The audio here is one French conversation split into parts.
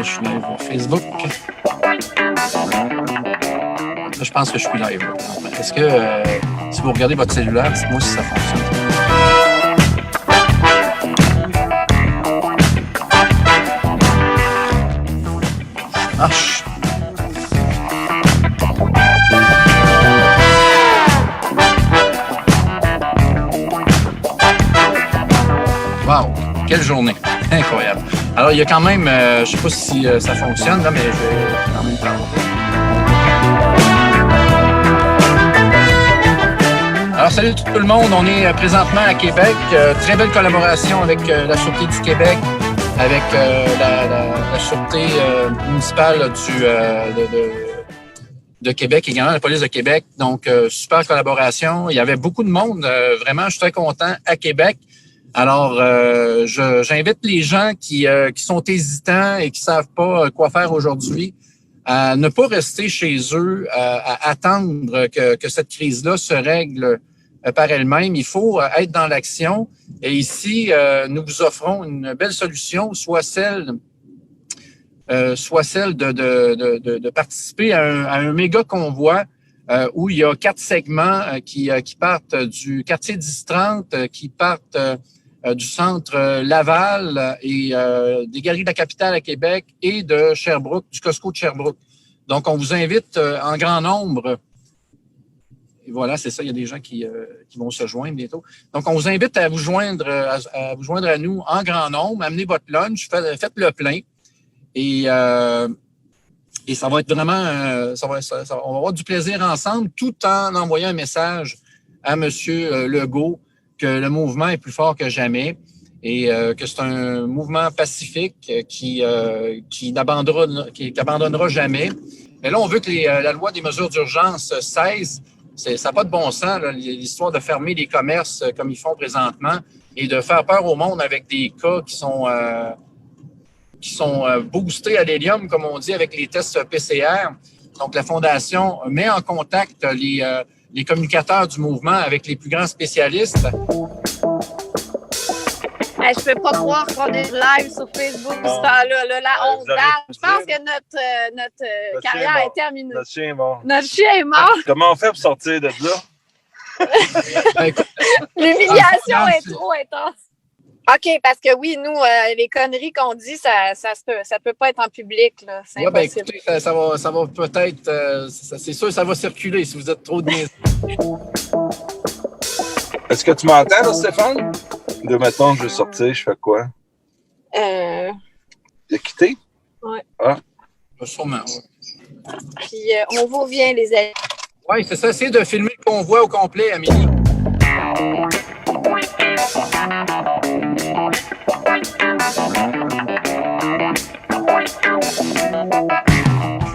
je suis live Facebook. Là, je pense que je suis live. Est-ce que si vous regardez votre cellulaire, dites-moi si ça fonctionne. Ça marche. Wow! Quelle journée! Incroyable! Alors, il y a quand même, je ne sais pas si ça fonctionne, là, mais je vais quand même parler. Alors, salut tout le monde. On est présentement à Québec. Très belle collaboration avec la Sûreté du Québec, avec la Sûreté municipale de Québec, également la Police de Québec. Donc, super collaboration. Il y avait beaucoup de monde. Vraiment, je suis très content à Québec. Alors, j'invite les gens qui sont hésitants et qui savent pas quoi faire aujourd'hui à ne pas rester chez eux, à attendre que cette crise-là se règle par elle-même. Il faut être dans l'action. Et ici, nous vous offrons une belle solution, soit celle de participer à un méga convoi où il y a 4 segments qui partent du quartier 1030, qui partent du centre Laval et des Galeries de la Capitale à Québec et de Sherbrooke, du Costco de Sherbrooke. Donc, on vous invite en grand nombre. Et voilà, c'est ça, il y a des gens qui vont se joindre bientôt. Donc, on vous invite à vous joindre à nous en grand nombre, amenez votre lunch, faites le plein. Et ça va être vraiment, on va avoir du plaisir ensemble, tout en envoyant un message à M. Legault que le mouvement est plus fort que jamais et que c'est un mouvement pacifique qui n'abandonnera jamais. Mais là, on veut que la loi des mesures d'urgence cesse. Ça n'a pas de bon sens, là, l'histoire de fermer les commerces comme ils font présentement et de faire peur au monde avec des cas qui sont boostés à l'hélium, comme on dit, avec les tests PCR. Donc, la Fondation met en contact les communicateurs du mouvement avec les plus grands spécialistes. Hey, je ne peux pas croire qu'on est live sur Facebook ce temps-là. Là, la honte. Je pense que notre carrière est terminée. Notre chien est mort. Notre chien est mort. Comment on fait pour sortir de là? L'humiliation est trop intense. OK, parce que oui, nous, les conneries qu'on dit, ça peut pas être en public. Là. C'est impossible. Écoutez, ça va peut-être... c'est sûr, ça va circuler si vous êtes trop de niaiseux. Est-ce que tu m'entends, là, Stéphane? De mettons, je veux sortir, je fais quoi? De quitter? Oui. Ah. Sûrement, oui. Puis, on vous revient, les amis. Oui, c'est ça. Essayez de filmer le convoi au complet, Amélie.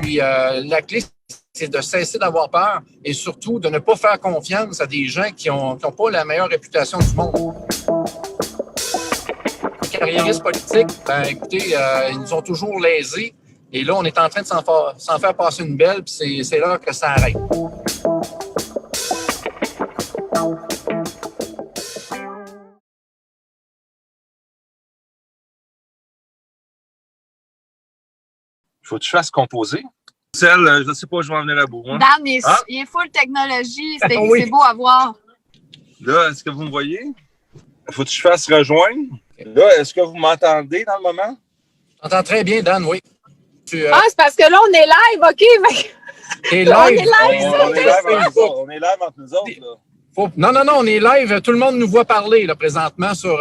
Puis, la clé, c'est de cesser d'avoir peur et surtout de ne pas faire confiance à des gens qui n'ont pas la meilleure réputation du monde. Les carriéristes politiques, écoutez, ils nous ont toujours lésés et là, on est en train de s'en faire passer une belle, puis c'est l'heure que ça arrête. Faut que tu fasses composer. Celle, je ne sais pas, je vais en venir à bout. Hein? Dan, il est full technologie. C'est beau à voir. Là, est-ce que vous me voyez? Faut que je fasse rejoindre. Là, est-ce que vous m'entendez dans le moment? Je t'entends très bien, Dan, oui. C'est parce que là, on est live, OK? T'es là, live. On est live entre nous autres. Là. Non, on est live. Tout le monde nous voit parler là, présentement sur...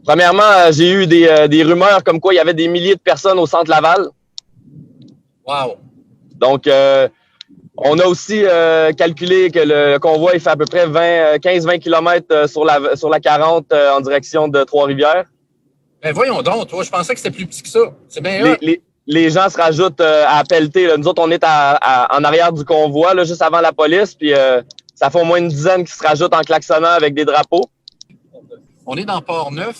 Premièrement, j'ai eu des rumeurs comme quoi il y avait des milliers de personnes au centre Laval. Wow. Donc, on a aussi calculé que le convoi il fait à peu près 15-20 km sur la 40 en direction de Trois-Rivières. Ben voyons donc, toi, je pensais que c'était plus petit que ça. C'est bien les gens se rajoutent à pelleter. Là. Nous autres, on est en arrière du convoi, là, juste avant la police, puis ça fait au moins une dizaine qui se rajoutent en klaxonnant avec des drapeaux. On est dans Port-Neuf.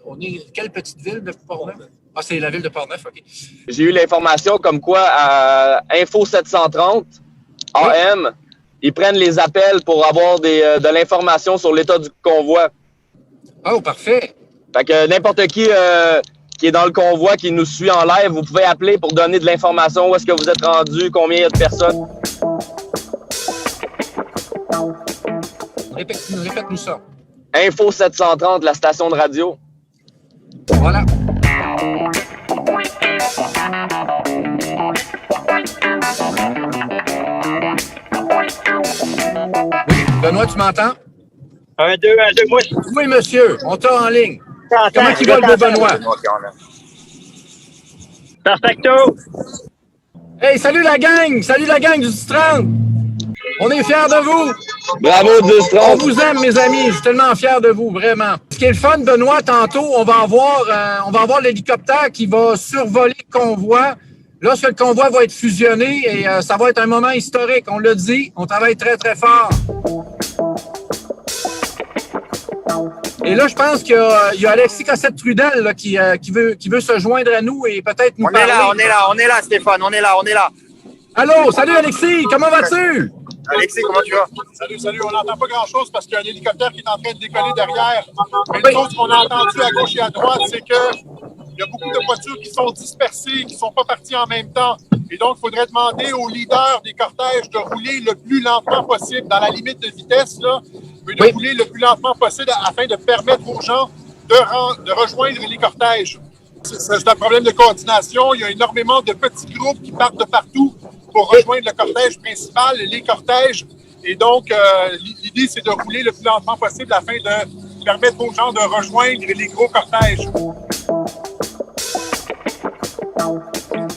On est quelle petite ville de Port-Neuf? Ah, c'est la ville de Port-Neuf, OK. J'ai eu l'information comme quoi à Info 730 AM, ils prennent les appels pour avoir de l'information sur l'état du convoi. Oh, parfait. Fait que n'importe qui qui est dans le convoi, qui nous suit en live, vous pouvez appeler pour donner de l'information. Où est-ce que vous êtes rendu? Combien il y a de personnes? Répète-nous ça. Info 730, la station de radio. Voilà. Oui, Benoît, tu m'entends? 1, 2, moi. Oui, monsieur, on t'a en ligne. Comment il va, le beau Benoît? Perfecto! Hey, salut la gang! Salut la gang du 10-30! On est fiers de vous! Bravo, On 10-30! vous aime, mes amis. Je suis tellement fier de vous, vraiment. Ce qui est le fun, Benoît, tantôt, on va avoir l'hélicoptère qui va survoler le convoi. Lorsque le convoi va être fusionné, et ça va être un moment historique. On l'a dit, on travaille très, très fort. Et là, je pense qu'il y a Alexis Cossette-Trudel là, qui veut se joindre à nous et peut-être nous parler. On est là, Stéphane, on est là. Allô, salut Alexis, comment vas-tu? Alexis, comment tu vas? Salut, on n'entend pas grand-chose parce qu'il y a un hélicoptère qui est en train de décoller derrière. Mais une chose qu'on a entendu à gauche et à droite, c'est qu'il y a beaucoup de voitures qui sont dispersées, qui ne sont pas parties en même temps. Et donc, il faudrait demander aux leaders des cortèges de rouler le plus lentement possible, dans la limite de vitesse, là, mais de rouler le plus lentement possible afin de permettre aux gens de rejoindre les cortèges. C'est un problème de coordination. Il y a énormément de petits groupes qui partent de partout pour rejoindre le cortège principal, les cortèges. Et donc, l'idée, c'est de rouler le plus lentement possible afin de permettre aux gens de rejoindre les gros cortèges.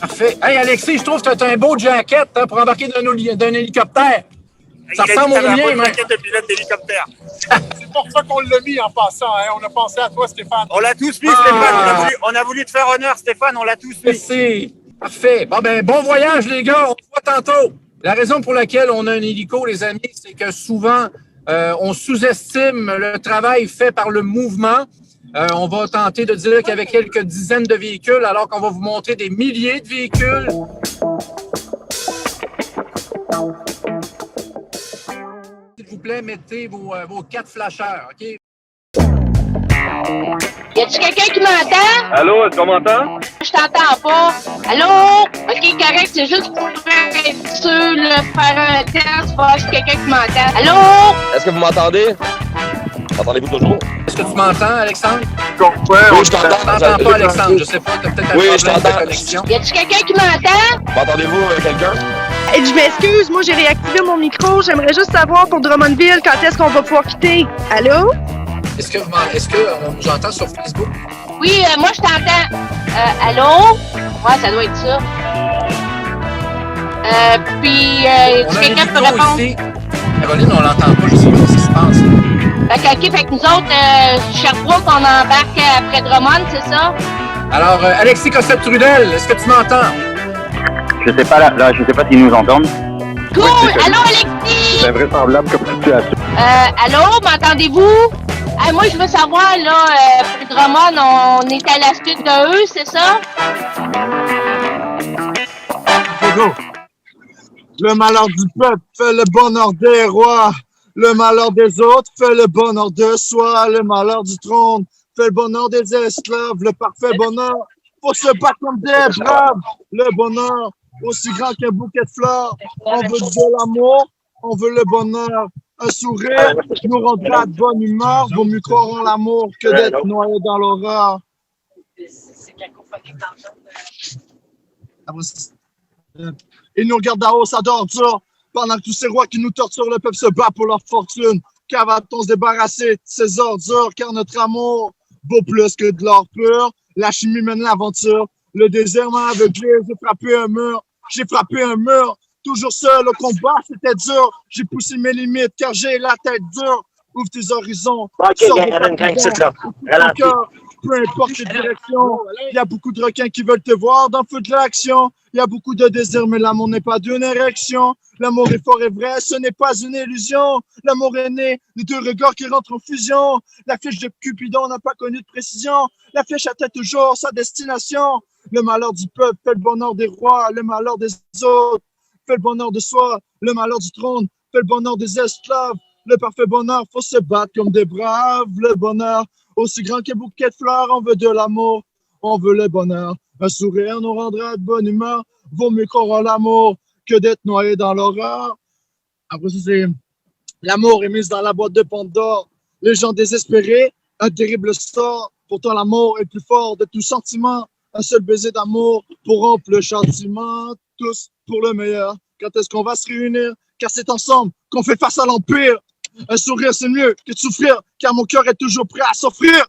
Parfait. Hey, Alexis, je trouve que tu as un beau jacket hein, pour embarquer d'un hélicoptère. Ça ressemble au mien, même. De pilote d'hélicoptère. C'est pour ça qu'on l'a mis en passant. Hein. On a pensé à toi, Stéphane. On l'a tous mis, Stéphane. On a voulu te faire honneur, Stéphane. On l'a tous mis. Merci. Parfait. Bon voyage, les gars. On se voit tantôt. La raison pour laquelle on a un hélico, les amis, c'est que souvent, on sous-estime le travail fait par le mouvement. On va tenter de dire qu'il y avait quelques dizaines de véhicules, alors qu'on va vous montrer des milliers de véhicules. S'il vous plaît, mettez vos 4 flasheurs, OK? Y a-tu quelqu'un qui m'entend? Allô, est-ce qu'on m'entend? Je t'entends pas. Allô? Ok, correct, c'est juste pour être sûr, là, faire un test, voir si quelqu'un qui m'entend. Allô? Est-ce que vous m'entendez? M'entendez-vous toujours? Est-ce que tu m'entends, Alexandre? Oui, je t'entends. Je t'entends pas, Alexandre. Je sais pas, t'as peut-être un problème de connexion. Y a-tu quelqu'un qui m'entend? M'entendez-vous quelqu'un? Je m'excuse, moi j'ai réactivé mon micro. J'aimerais juste savoir pour Drummondville quand est-ce qu'on va pouvoir quitter. Allô? Est-ce qu'on nous entend sur Facebook? Oui, moi je t'entends. Allô? Ouais, ça doit être ça. Puis, On a quelqu'un un peut hélico répondre? ici. Caroline, on l'entend pas. Je sais pas ce qui se passe. Fait que nous autres, Sherbrooke, on embarque après Drummond, c'est ça? Alors, Alexis Cossette-Trudel, est-ce que tu m'entends? Je sais pas là, je sais pas s'ils nous entendent. Cool! Allô, Alexis? C'est invraisemblable comme situation. Allô, m'entendez-vous? Moi, je veux savoir, là, pour Drummond, on est à la suite de eux, c'est ça? Le malheur du peuple fait le bonheur des rois. Le malheur des autres fait le bonheur de soi. Le malheur du trône fait le bonheur des esclaves. Le parfait bonheur, faut se battre comme des braves. Le bonheur, aussi grand qu'un bouquet de fleurs. On veut de l'amour, on veut le bonheur. Un sourire nous rendra de bonne humeur. Vaut mieux croire en l'amour que d'être noyé dans l'horreur. Ils nous regardent d'en haut, ça d'ordure. Pendant que tous ces rois qui nous torturent, le peuple se bat pour leur fortune. Quand va-t-on se débarrasser de ces ordures? Car notre amour vaut plus que de l'or pur. La chimie mène l'aventure. Le désir m'a aveuglé, j'ai frappé un mur. J'ai frappé un mur. Toujours seul au combat, c'était dur. J'ai poussé mes limites car j'ai la tête dure. Ouvre tes horizons. Peu importe les directions, il y a beaucoup de requins qui veulent te voir dans le feu de l'action. Il y a beaucoup de désirs, mais l'amour n'est pas d'une érection. L'amour est fort et vrai, ce n'est pas une illusion. L'amour est né de deux regards qui rentrent en fusion. La flèche de Cupidon n'a pas connu de précision. La flèche atteint toujours sa destination. Le malheur du peuple fait le bonheur des rois. Le malheur des autres fait le bonheur de soi. Le malheur du trône fait le bonheur des esclaves. Le parfait bonheur, faut se battre comme des braves. Le bonheur, aussi grand qu'un bouquet de fleurs, on veut de l'amour. on veut le bonheur. Un sourire nous rendra de bonne humeur. Vaut mieux croire en l'amour que d'être noyé dans l'horreur. Après ça, c'est l'amour est mis dans la boîte de Pandore. Les gens désespérés, un terrible sort. Pourtant, l'amour est plus fort de tout sentiment. Un seul baiser d'amour pour rompre le châtiment. Tous pour le meilleur. Quand est-ce qu'on va se réunir? Car c'est ensemble qu'on fait face à l'empire. Un sourire, c'est mieux que de souffrir, car mon cœur est toujours prêt à s'offrir.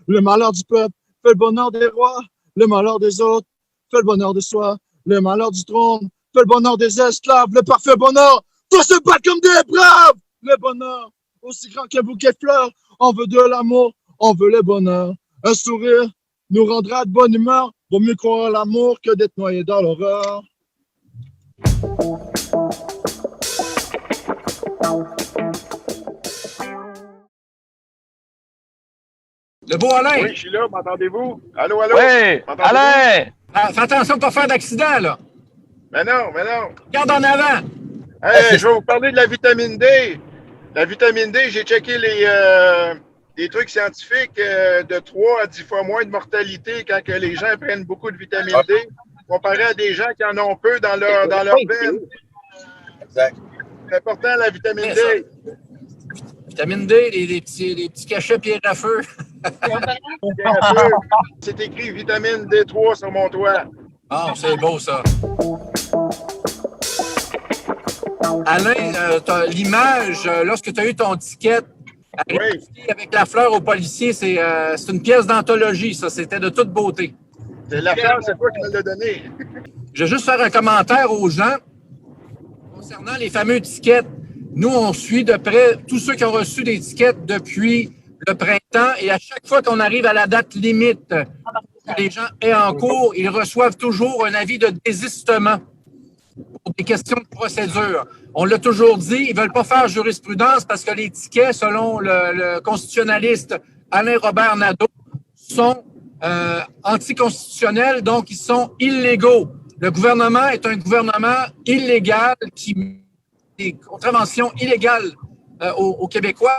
Le malheur du peuple fait le bonheur des rois. Le malheur des autres fait le bonheur de soi. Le malheur du trône fait le bonheur des esclaves. Le parfait bonheur doit se battre comme des braves. Le bonheur, aussi grand qu'un bouquet de fleurs. On veut de l'amour, on veut le bonheur. Un sourire nous rendra de bonne humeur. Vaut mieux croire à l'amour que d'être noyé dans l'horreur. Le beau Alain! Oui, je suis là, m'entendez-vous? Allô, allô? Oui! Alain! Fais attention de ne pas faire d'accident, là! Mais non, mais non! Regarde en avant! Hey, je vais vous parler de la vitamine D. La vitamine D, j'ai checké des trucs scientifiques de 3 à 10 fois moins de mortalité quand que les gens prennent beaucoup de vitamine D, comparé à des gens qui en ont peu dans leur veine. Exact. C'est important, la vitamine D. Vitamine D, les petits cachets pierre à feu. C'est écrit vitamine D3 sur mon toit. Ah, c'est beau, ça. Alain, l'image, lorsque tu as eu ton ticket avec la fleur au policier, c'est une pièce d'anthologie, ça. C'était de toute beauté. C'est la fleur, c'est toi qui me l'as donné. Je vais juste faire un commentaire aux gens concernant les fameux tickets. Nous, on suit de près tous ceux qui ont reçu des tickets depuis le printemps et à chaque fois qu'on arrive à la date limite que les gens aient en cours, ils reçoivent toujours un avis de désistement pour des questions de procédure. On l'a toujours dit, ils ne veulent pas faire jurisprudence parce que les tickets, selon le constitutionnaliste Alain-Robert Nadeau, sont anticonstitutionnels, donc ils sont illégaux. Le gouvernement est un gouvernement illégal qui met des contraventions illégales aux Québécois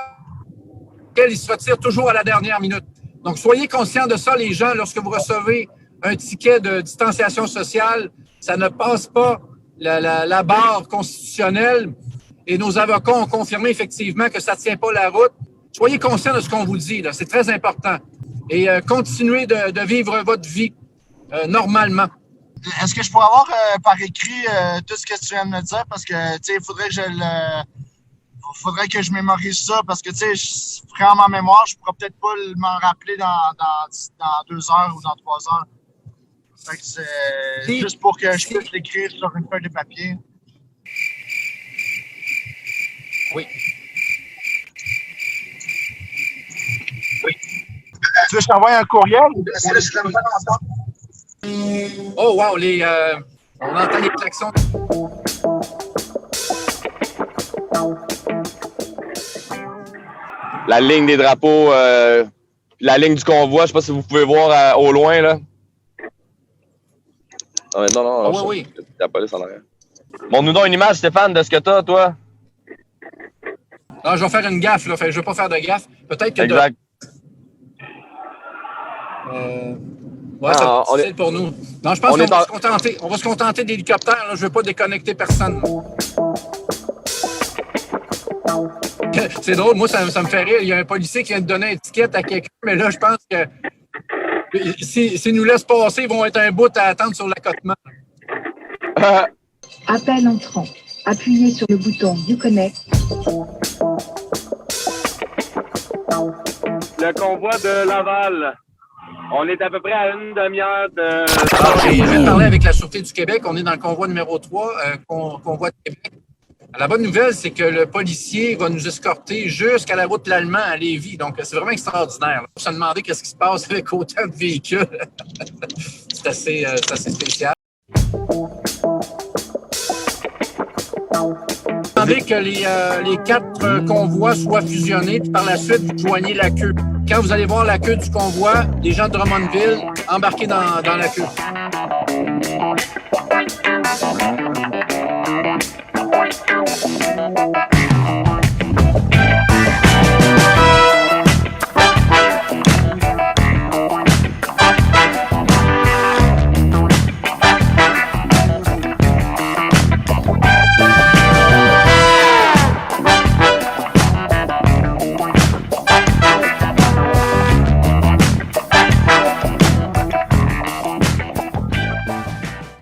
auxquelles ils se retirent toujours à la dernière minute. Donc, soyez conscients de ça, les gens, lorsque vous recevez un ticket de distanciation sociale, ça ne passe pas la barre constitutionnelle et nos avocats ont confirmé effectivement que ça ne tient pas la route. Soyez conscients de ce qu'on vous dit, là, c'est très important. Et continuez de vivre votre vie normalement. Est-ce que je pourrais avoir par écrit tout ce que tu viens de me dire? Parce que, tu sais, il faudrait que je mémorise ça parce que, tu sais, vraiment ma mémoire, je pourrais peut-être pas m'en rappeler dans 2 heures ou dans 3 heures. Fait que c'est juste pour que je puisse l'écrire sur une feuille de papier. Oui. Tu veux que je t'envoie un courriel? Oh, wow, on entend les klaxons. La ligne des drapeaux, la ligne du convoi, je sais pas si vous pouvez voir au loin, là. Ah, non, oui. La police en arrière. Montre-nous donc une image, Stéphane, de ce que t'as, toi. Non, je vais faire une gaffe, là. Je ne vais pas faire de gaffe. Peut-être que... Exact. Ouais, c'est difficile pour nous. Non, je pense qu'on va se contenter d'hélicoptères. Je ne veux pas déconnecter personne. C'est drôle, moi, ça me fait rire. Il y a un policier qui vient de donner une étiquette à quelqu'un, mais là, je pense que s'ils nous laissent passer, ils vont être un bout à attendre sur l'accotement. Appel entrant. Appuyez sur le bouton You Connect. Le convoi de Laval. On est à peu près à une demi-heure de... Je viens de parler avec la Sûreté du Québec. On est dans le convoi numéro 3, convoi de Québec. La bonne nouvelle, c'est que le policier va nous escorter jusqu'à la route L'Allemand à Lévis. Donc, c'est vraiment extraordinaire. On se demander qu'est-ce qui se passe avec autant de véhicules. C'est assez spécial. Attendez que les 4 convois soient fusionnés, puis par la suite, vous joignez la queue. Quand vous allez voir la queue du convoi, les gens de Drummondville, embarquez dans la queue.